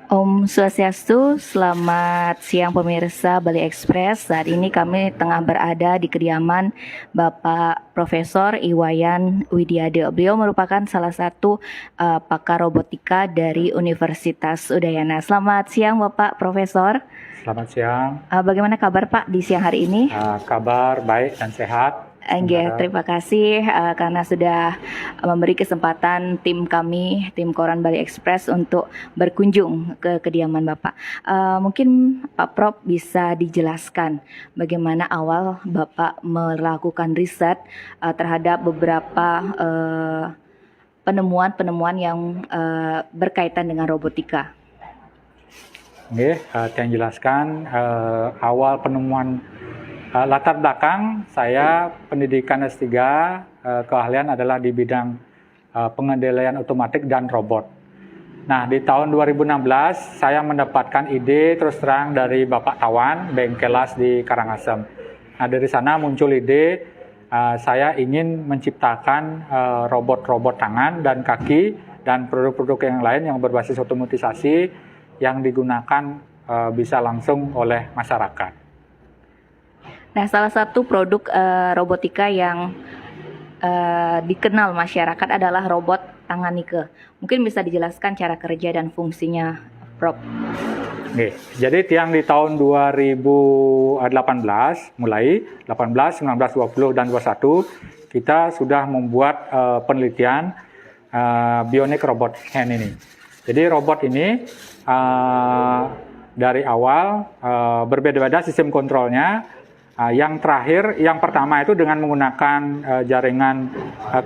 Om Swastiastu, selamat siang pemirsa Bali Express. Saat ini kami tengah berada di kediaman Bapak Profesor Iwayan Widiade. Beliau merupakan salah satu pakar robotika dari Universitas Udayana. Selamat siang Bapak Profesor. Selamat siang. Bagaimana kabar Pak di siang hari ini? Kabar baik dan sehat. Terima kasih karena sudah memberi kesempatan tim kami, tim Koran Bali Express untuk berkunjung ke kediaman Bapak. Mungkin Pak Prof bisa dijelaskan bagaimana awal Bapak melakukan riset terhadap beberapa penemuan-penemuan yang berkaitan dengan robotika. Saya jelaskan awal penemuan. Latar belakang saya pendidikan S3, keahlian adalah di bidang pengendalian otomatik dan robot. Nah, di tahun 2016 saya mendapatkan ide terus terang dari Bapak Tawan, Bengkelas di Karangasem. Nah, dari sana muncul ide saya ingin menciptakan robot-robot tangan dan kaki dan produk-produk yang lain yang berbasis otomatisasi yang digunakan bisa langsung oleh masyarakat. Nah, salah satu produk robotika yang dikenal masyarakat adalah robot tangan Nike. Mungkin bisa dijelaskan cara kerja dan fungsinya, Prof. Jadi yang di tahun 2018, mulai 18, 19, 20, dan 21, kita sudah membuat penelitian bionic robot hand ini. Jadi robot ini dari awal berbeda-beda sistem kontrolnya. Yang terakhir, yang pertama itu dengan menggunakan jaringan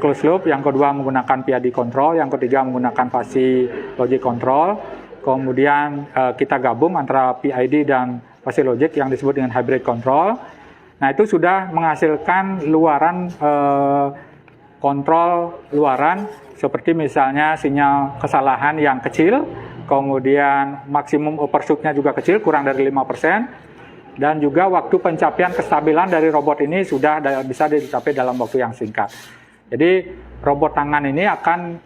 closed loop, yang kedua menggunakan PID control, yang ketiga menggunakan fuzzy logic control. Kemudian kita gabung antara PID dan fuzzy logic yang disebut dengan hybrid control. Nah, itu sudah menghasilkan luaran kontrol luaran seperti misalnya sinyal kesalahan yang kecil, kemudian maksimum overshoot-nya juga kecil, kurang dari 5%. Dan juga waktu pencapaian kestabilan dari robot ini sudah bisa dicapai dalam waktu yang singkat. Jadi robot tangan ini akan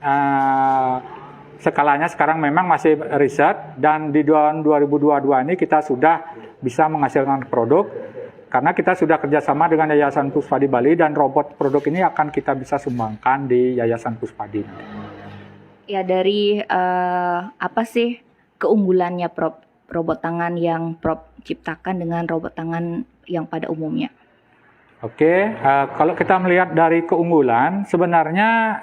skalanya sekarang memang masih riset, dan di tahun 2022 ini kita sudah bisa menghasilkan produk karena kita sudah kerjasama dengan Yayasan Puspadi Bali, dan robot produk ini akan kita bisa sumbangkan di Yayasan Puspadi. Ya, dari apa sih keunggulannya Prof? Robot tangan yang Prof ciptakan dengan robot tangan yang pada umumnya. Kalau kita melihat dari keunggulan, sebenarnya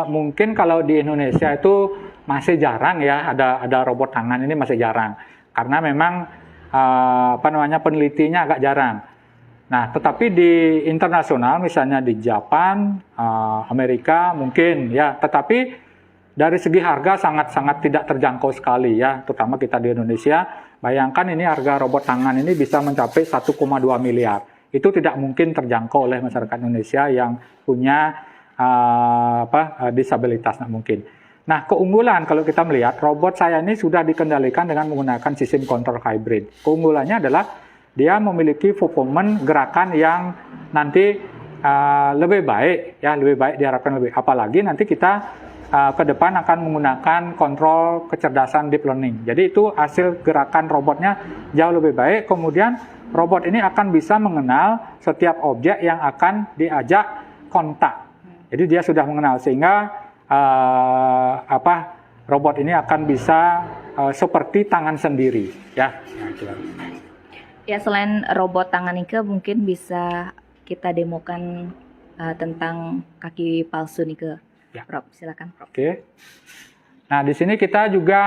mungkin kalau di Indonesia itu masih jarang ya ada robot tangan ini, masih jarang karena memang penelitinya agak jarang. Nah, tetapi di internasional misalnya di Jepang, Amerika mungkin ya, tetapi dari segi harga sangat-sangat tidak terjangkau sekali ya, terutama kita di Indonesia. Bayangkan ini harga robot tangan ini bisa mencapai 1,2 miliar. Itu tidak mungkin terjangkau oleh masyarakat Indonesia yang punya disabilitas, tidak mungkin. Nah, keunggulan kalau kita melihat robot saya ini sudah dikendalikan dengan menggunakan sistem kontrol hybrid. Keunggulannya adalah dia memiliki performance gerakan yang nanti lebih baik ya, lebih baik diharapkan lebih. Apalagi nanti kita ke depan akan menggunakan kontrol kecerdasan deep learning. Jadi itu hasil gerakan robotnya jauh lebih baik. Kemudian robot ini akan bisa mengenal setiap objek yang akan diajak kontak. Jadi dia sudah mengenal, sehingga robot ini akan bisa seperti tangan sendiri ya. Ya, selain robot tangan Nike, mungkin bisa kita demokan tentang kaki palsu Nike. Ya. Prof, silakan Prof. Nah, di sini kita juga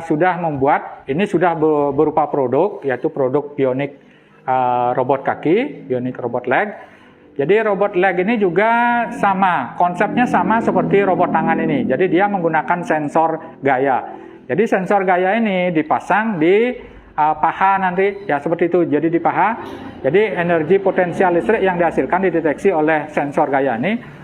sudah membuat, ini sudah berupa produk, yaitu produk bionic robot kaki, bionic robot leg. Jadi robot leg ini juga sama, konsepnya sama seperti robot tangan ini. Jadi dia menggunakan sensor gaya. Jadi sensor gaya ini dipasang di paha nanti, ya seperti itu. Jadi di paha, jadi energi potensial listrik yang dihasilkan dideteksi oleh sensor gaya ini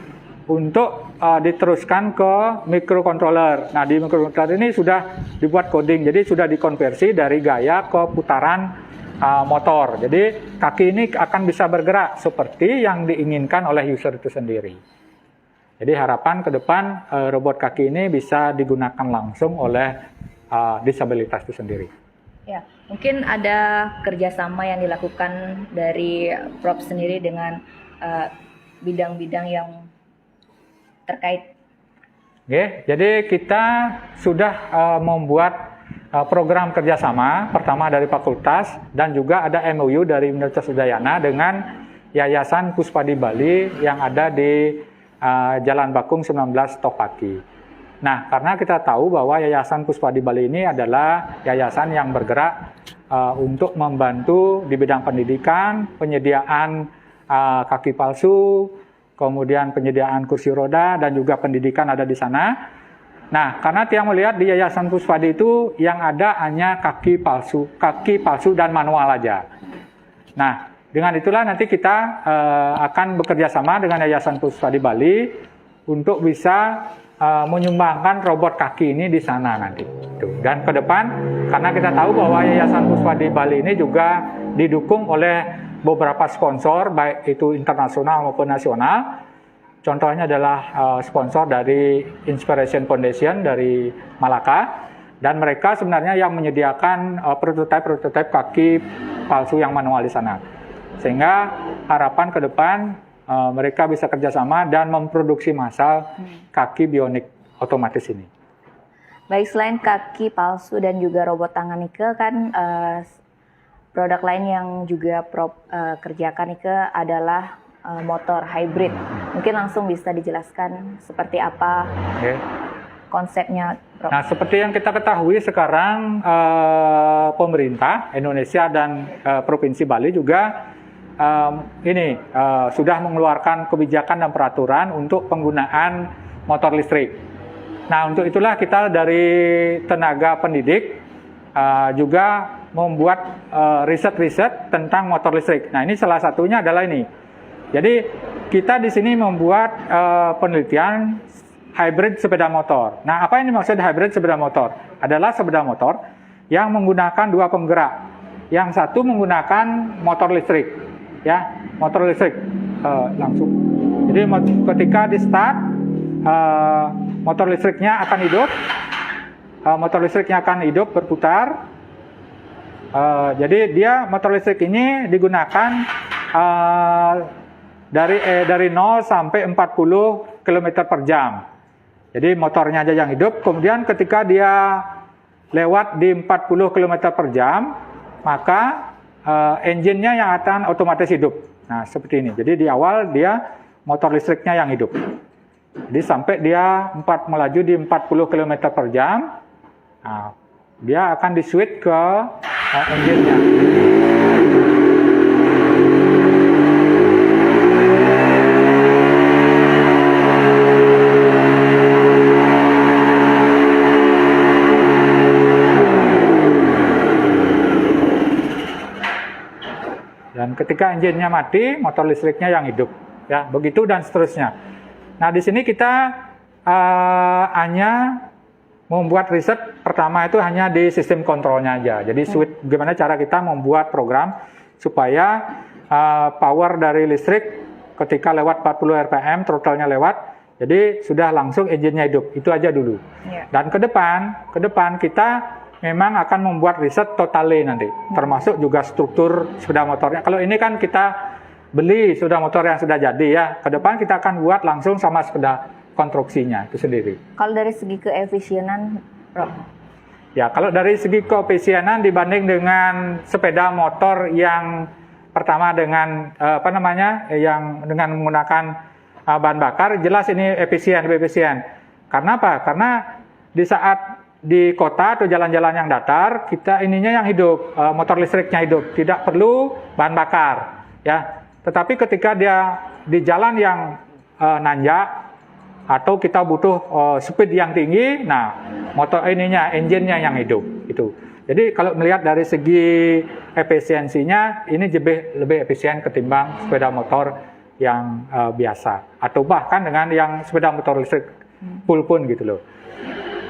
untuk diteruskan ke microcontroller. Nah, di microcontroller ini sudah dibuat coding, jadi sudah dikonversi dari gaya ke putaran motor. Jadi kaki ini akan bisa bergerak seperti yang diinginkan oleh user itu sendiri. Jadi harapan ke depan robot kaki ini bisa digunakan langsung oleh disabilitas itu sendiri. Ya, mungkin ada kerjasama yang dilakukan dari Prof sendiri dengan bidang-bidang yang terkait. Oke, jadi kita sudah membuat program kerjasama, pertama dari fakultas dan juga ada MOU dari Universitas Udayana dengan Yayasan Puspadi Bali yang ada di Jalan Bakung 19 Topaki. Nah, karena kita tahu bahwa Yayasan Puspadi Bali ini adalah yayasan yang bergerak untuk membantu di bidang pendidikan, penyediaan kaki palsu, kemudian penyediaan kursi roda dan juga pendidikan ada di sana. Nah, karena Tiang melihat di Yayasan Puspadi itu yang ada hanya kaki palsu dan manual aja. Nah, dengan itulah nanti kita akan bekerja sama dengan Yayasan Puspadi Bali untuk bisa menyumbangkan robot kaki ini di sana nanti. Dan ke depan, karena kita tahu bahwa Yayasan Puspadi Bali ini juga didukung oleh beberapa sponsor, baik itu internasional maupun nasional. Contohnya adalah sponsor dari Inspiration Foundation dari Malaka. Dan mereka sebenarnya yang menyediakan prototipe kaki palsu yang manual di sana. Sehingga harapan ke depan mereka bisa kerjasama dan memproduksi massal kaki bionik otomatis ini. Baik, selain kaki palsu dan juga robot tangan Nike kan produk lain yang juga kerjakan Nike adalah motor hybrid. Mungkin langsung bisa dijelaskan seperti apa konsepnya, Prof. Nah, seperti yang kita ketahui sekarang pemerintah Indonesia dan Provinsi Bali juga sudah mengeluarkan kebijakan dan peraturan untuk penggunaan motor listrik. Nah, untuk itulah kita dari tenaga pendidik juga membuat riset-riset tentang motor listrik. Nah, ini salah satunya adalah ini. Jadi kita di sini membuat penelitian hybrid sepeda motor. Nah, apa yang dimaksud hybrid sepeda motor? Adalah sepeda motor yang menggunakan dua penggerak. Yang satu menggunakan motor listrik, ya, motor listrik langsung. Jadi ketika di start, motor listriknya akan hidup, berputar. Jadi motor listrik ini digunakan dari 0 sampai 40 km per jam. Jadi motornya aja yang hidup, kemudian ketika dia lewat di 40 km per jam, maka engine-nya yang akan otomatis hidup. Nah, seperti ini. Jadi di awal dia motor listriknya yang hidup. Jadi sampai dia melaju di 40 km per jam, nah, dia akan di-switch ke engine-nya. Dan ketika engine-nya mati, motor listriknya yang hidup, ya, begitu dan seterusnya. Nah, di sini kita hanya membuat riset pertama itu hanya di sistem kontrolnya aja. Jadi bagaimana cara kita membuat program supaya power dari listrik ketika lewat 40 rpm, throttle-nya lewat, jadi sudah langsung engine-nya hidup. Itu aja dulu. Yeah. Dan ke depan kita memang akan membuat riset totale nanti, termasuk juga struktur sepeda motornya. Kalau ini kan kita beli sepeda motor yang sudah jadi, ya. Ke depan kita akan buat langsung sama sepeda konstruksinya itu sendiri. Kalau dari segi keefisienan, Prof? Ya, kalau dari segi keefisienan dibanding dengan sepeda motor yang pertama dengan yang dengan menggunakan bahan bakar, jelas ini lebih efisien. Karena apa? Karena di saat di kota atau jalan-jalan yang datar, kita ininya yang hidup, motor listriknya hidup, tidak perlu bahan bakar, ya. Tetapi ketika dia di jalan yang nanjak atau kita butuh speed yang tinggi, nah motor engine-nya yang hidup, itu. Jadi kalau melihat dari segi efisiensinya, ini lebih efisien ketimbang sepeda motor yang biasa, atau bahkan dengan yang sepeda motor listrik full pun gitu loh.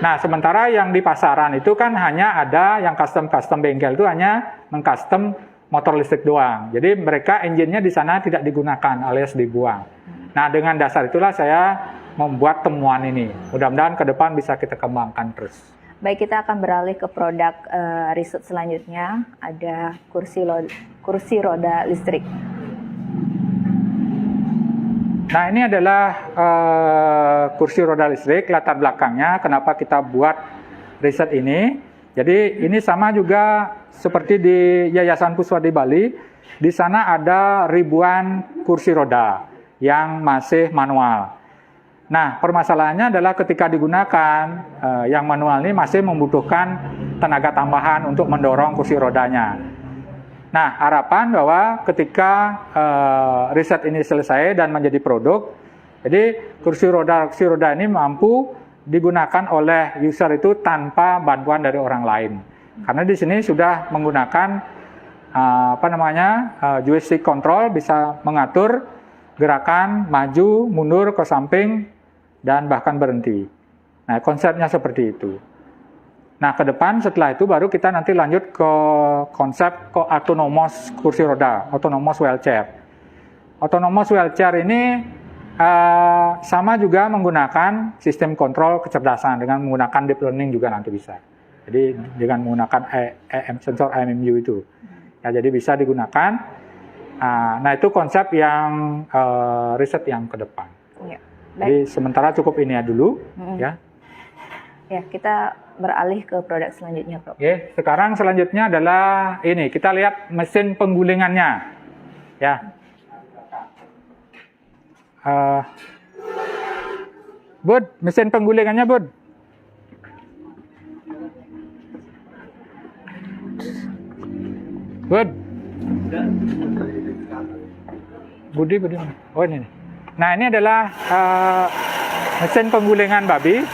Nah, sementara yang di pasaran itu kan hanya ada yang custom bengkel itu hanya mengcustom motor listrik doang. Jadi mereka engine-nya di sana tidak digunakan alias dibuang. Nah, dengan dasar itulah saya membuat temuan ini. Mudah-mudahan ke depan bisa kita kembangkan terus. Baik, kita akan beralih ke produk riset selanjutnya, ada kursi roda listrik. Nah, ini adalah kursi roda listrik. Latar belakangnya kenapa kita buat riset ini. Jadi ini sama juga seperti di Yayasan Puswadi Bali. Di sana ada ribuan kursi roda yang masih manual. Nah, permasalahannya adalah ketika digunakan, yang manual ini masih membutuhkan tenaga tambahan untuk mendorong kursi rodanya. Nah, harapan bahwa ketika riset ini selesai dan menjadi produk, jadi kursi roda ini mampu digunakan oleh user itu tanpa bantuan dari orang lain. Karena di sini sudah menggunakan joystick control, bisa mengatur gerakan maju, mundur, ke samping, dan bahkan berhenti. Nah, konsepnya seperti itu. Nah, ke depan setelah itu baru kita nanti lanjut ke konsep autonomous kursi roda, autonomous wheelchair. Autonomous wheelchair ini sama juga menggunakan sistem kontrol kecerdasan dengan menggunakan deep learning juga nanti bisa. Jadi dengan menggunakan sensor IMMU itu. Ya, jadi bisa digunakan. Nah, itu konsep yang riset yang ke depan. Ya, jadi sementara cukup ini ya dulu, ya. Ya, kita beralih ke produk selanjutnya, Prof. Oke, sekarang selanjutnya adalah ini, kita lihat mesin penggulingannya, ya. Bud, mesin penggulingannya, Bud. Bud. Budi. Oh, ini. Nah, ini adalah mesin penggulingan babi.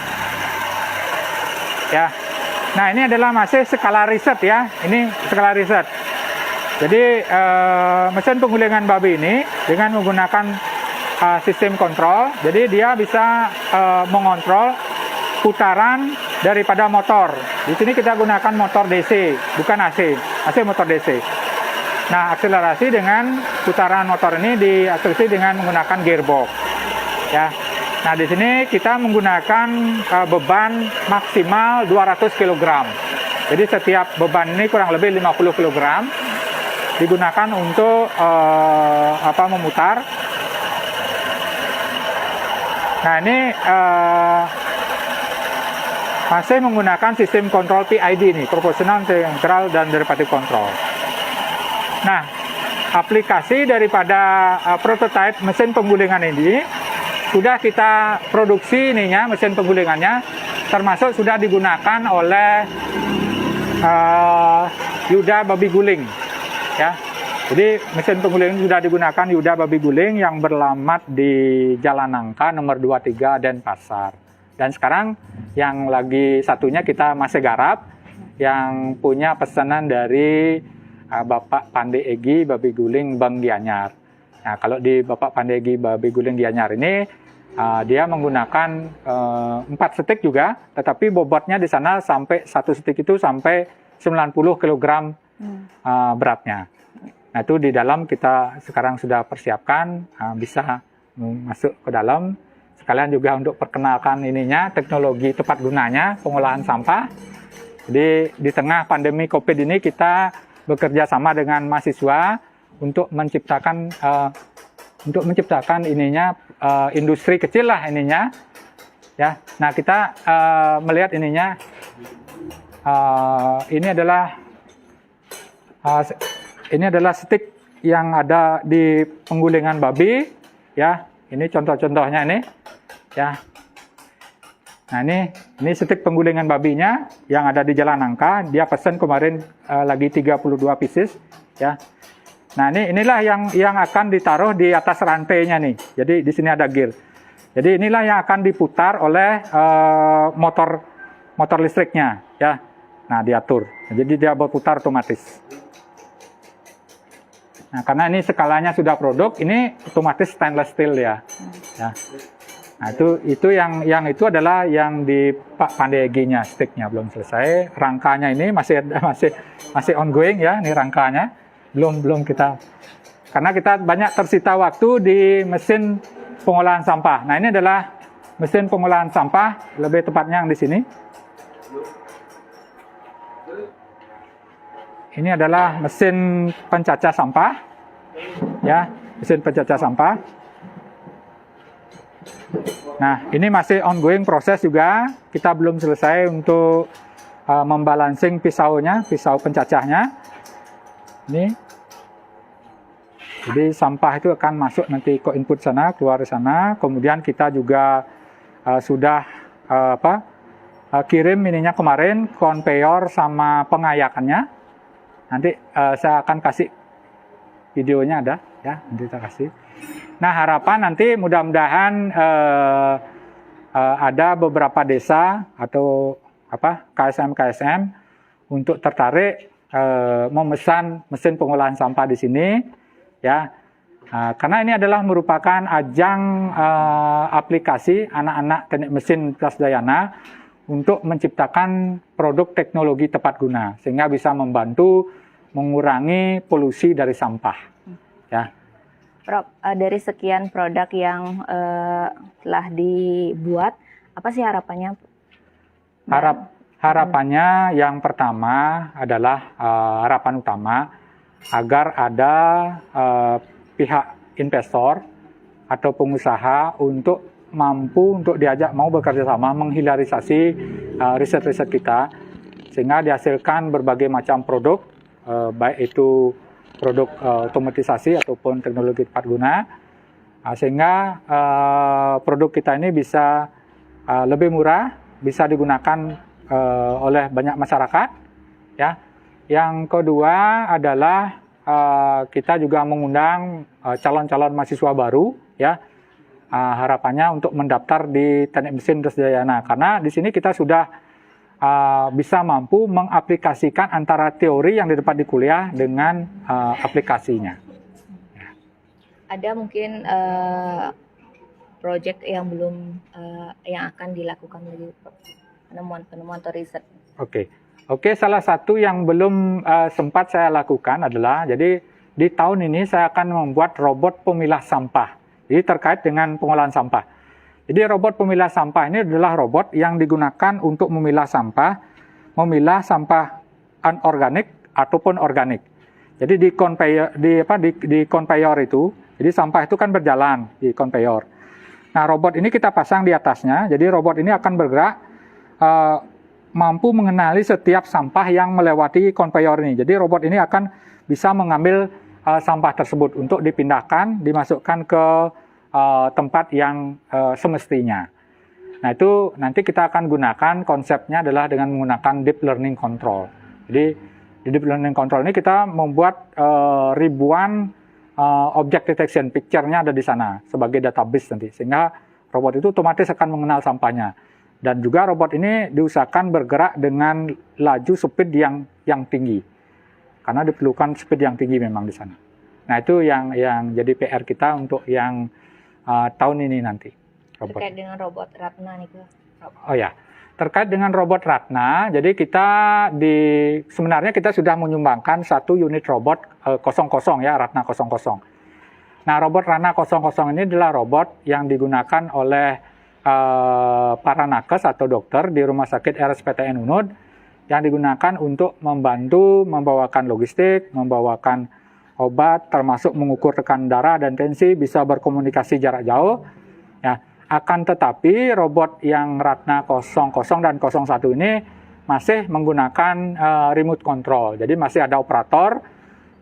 Ya. Nah, ini adalah masih skala riset ya. Ini skala riset. Jadi mesin penggulingan babi ini dengan menggunakan sistem kontrol, jadi dia bisa mengontrol putaran daripada motor. Di sini kita gunakan motor DC, bukan AC motor DC. Nah, akselerasi dengan putaran motor ini diakselerasi dengan menggunakan gearbox. Ya. Nah, di sini kita menggunakan beban maksimal 200 kg. Jadi setiap beban ini kurang lebih 50 kg digunakan untuk memutar. Nah, ini masih menggunakan sistem kontrol PID ini, proporsional, integral, dan derivatif kontrol. Nah, aplikasi daripada prototipe mesin penggulingan ini sudah kita produksi mesin penggulingannya, termasuk sudah digunakan oleh Yuda Babi Guling, ya. Jadi mesin pengguling sudah digunakan Yuda Babi Guling yang beralamat di Jalan Nangka nomor 23 Denpasar. Dan sekarang yang lagi satunya kita masih garap, yang punya pesanan dari Bapak Pande Egi Babi Guling Bang Gianyar. Nah, kalau di Bapak Pande Egi Babi Guling Gianyar ini, dia menggunakan 4 stick juga, tetapi bobotnya di sana sampai 1 stick itu sampai 90 kg beratnya. Nah, itu di dalam kita sekarang sudah persiapkan, bisa masuk ke dalam. Sekalian juga untuk perkenalkan teknologi tepat gunanya, pengolahan sampah. Jadi di tengah pandemi COVID ini kita bekerja sama dengan mahasiswa untuk menciptakan industri kecil lah ya. Nah, kita melihat ini adalah stick yang ada di penggulingan babi, ya. Ini contoh-contohnya ini, ya. Nah, ini stick penggulingan babinya yang ada di Jalan Nangka. Dia pesan kemarin lagi 32 pieces, ya. Nah, inilah yang akan ditaruh di atas rantainya nih. Jadi di sini ada gear. Jadi inilah yang akan diputar oleh motor listriknya, ya. Nah, diatur. Jadi dia berputar otomatis. Nah, karena ini skalanya sudah produk, ini otomatis stainless steel ya. Ya. Nah, itu yang itu adalah yang di Pak Pandeginya, sticknya belum selesai. Rangkanya ini masih ongoing ya, ini rangkanya. Belum kita, karena kita banyak tersita waktu di mesin pengolahan sampah. Nah, ini adalah mesin pengolahan sampah, lebih tepatnya yang di sini. Ini adalah mesin pencacah sampah, ya, mesin pencacah sampah. Nah, ini masih ongoing proses juga. Kita belum selesai untuk membalancing pisaunya, pisau pencacahnya. Ini. Jadi sampah itu akan masuk nanti ke input sana, keluar di sana. Kemudian kita juga sudah kirim ininya kemarin, konveyor sama pengayakannya. Nanti saya akan kasih videonya, ada ya, nanti kita kasih. Nah, harapan nanti mudah-mudahan ada beberapa desa atau KSM untuk tertarik memesan mesin pengolahan sampah di sini, ya. Karena ini adalah merupakan ajang aplikasi anak-anak teknik mesin Prasdayana untuk menciptakan produk teknologi tepat guna, sehingga bisa membantu mengurangi polusi dari sampah. Ya. Prof, dari sekian produk yang telah dibuat, apa sih harapannya? Harapannya yang pertama adalah harapan utama agar ada pihak investor atau pengusaha untuk mampu untuk diajak mau bekerja sama menghilarisasi riset-riset kita, sehingga dihasilkan berbagai macam produk, baik itu produk otomatisasi ataupun teknologi tepat guna, sehingga produk kita ini bisa lebih murah, bisa digunakan oleh banyak masyarakat, ya. Yang kedua adalah kita juga mengundang calon-calon mahasiswa baru, ya. Harapannya untuk mendaftar di Teknik Mesin Prasdayana, karena di sini kita sudah bisa mampu mengaplikasikan antara teori yang didapat di kuliah dengan aplikasinya. Ada mungkin proyek yang belum yang akan dilakukan lagi, penemuan atau riset. Oke, salah satu yang belum sempat saya lakukan adalah, jadi di tahun ini saya akan membuat robot pemilah sampah. Jadi terkait dengan pengolahan sampah. Jadi robot pemilah sampah ini adalah robot yang digunakan untuk memilah sampah anorganik ataupun organik. Jadi di konveyor itu, jadi sampah itu kan berjalan di konveyor. Nah, robot ini kita pasang di atasnya. Jadi robot ini akan bergerak mampu mengenali setiap sampah yang melewati konveyor ini. Jadi robot ini akan bisa mengambil sampah tersebut untuk dipindahkan, dimasukkan ke tempat yang semestinya. Nah, itu nanti kita akan gunakan, konsepnya adalah dengan menggunakan deep learning control. Jadi di deep learning control ini kita membuat ribuan object detection, picture-nya ada di sana sebagai database nanti, sehingga robot itu otomatis akan mengenal sampahnya. Dan juga robot ini diusahakan bergerak dengan laju speed yang tinggi, karena diperlukan speed yang tinggi memang di sana. Nah, itu yang jadi PR kita untuk yang tahun ini nanti. Terkait dengan robot Ratna nih, Prof. Oh ya, terkait dengan robot Ratna, jadi sebenarnya kita sudah menyumbangkan satu unit robot 00 ya, Ratna 00. Nah, robot Ratna 00 ini adalah robot yang digunakan oleh para nakes atau dokter di Rumah Sakit RSPTN Unut, yang digunakan untuk membantu membawakan logistik, membawakan obat, termasuk mengukur tekanan darah dan tensi, bisa berkomunikasi jarak jauh. Ya, akan tetapi robot yang Ratna 00 dan 01 ini masih menggunakan remote control. Jadi masih ada operator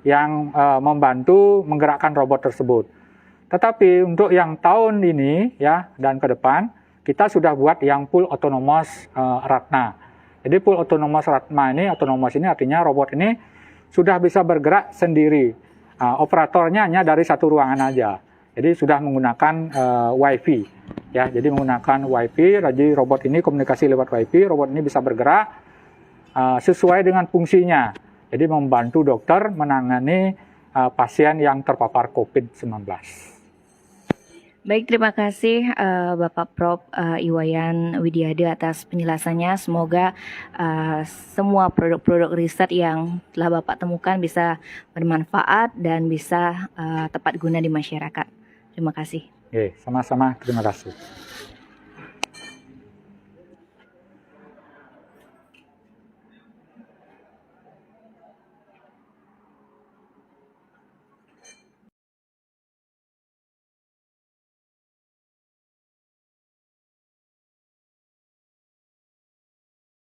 yang membantu menggerakkan robot tersebut. Tetapi untuk yang tahun ini ya dan ke depan, kita sudah buat yang full autonomous Ratna. Jadi full autonomous Ratna ini, autonomous ini artinya robot ini sudah bisa bergerak sendiri. Operatornya hanya dari satu ruangan aja. Jadi sudah menggunakan Wi-Fi. Ya, jadi menggunakan Wi-Fi. Jadi robot ini komunikasi lewat Wi-Fi. Robot ini bisa bergerak sesuai dengan fungsinya. Jadi membantu dokter menangani pasien yang terpapar COVID-19. Baik, terima kasih Bapak Prof. Iwayan Widiade atas penjelasannya. Semoga semua produk-produk riset yang telah Bapak temukan bisa bermanfaat dan bisa tepat guna di masyarakat. Terima kasih. Oke, sama-sama. Terima kasih.